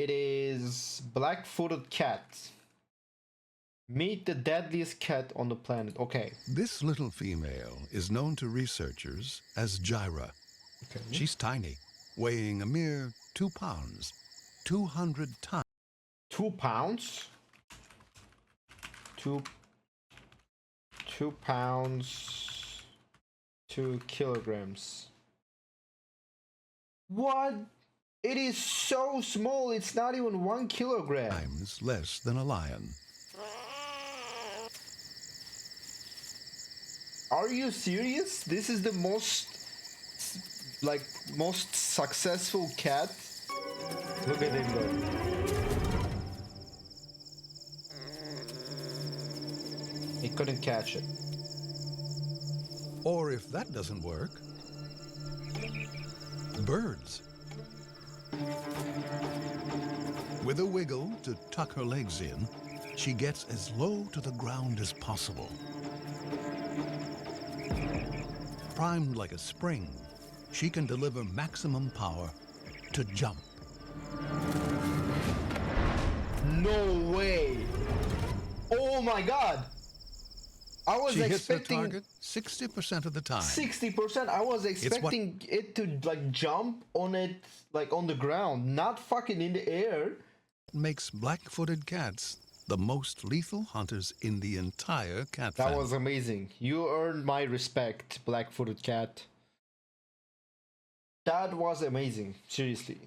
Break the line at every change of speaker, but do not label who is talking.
It is black-footed cat. Meet the deadliest cat on the planet. Okay.
This little female is known to researchers as Gyra.
Okay.
She's tiny, weighing a mere 2 pounds, 200 tons.
2 pounds? 2 pounds, 2 kilograms. What? It is so small, it's not even 1 kilogram.
Times less than a lion.
Are you serious? This is the most successful cat? Look at him though. He couldn't catch it.
Or if that doesn't work, birds. With a wiggle to tuck her legs in, she gets as low to the ground as possible. Primed like a spring, she can deliver maximum power to jump.
No way! Oh my god! I was
She hits her
expecting
target 60% of the time.
60%. I was expecting it to like jump on it, like on the ground, not fucking in the air.
Makes black-footed cats the most lethal hunters in the entire cat family.
That was amazing. You earned my respect, black-footed cat. That was amazing, seriously.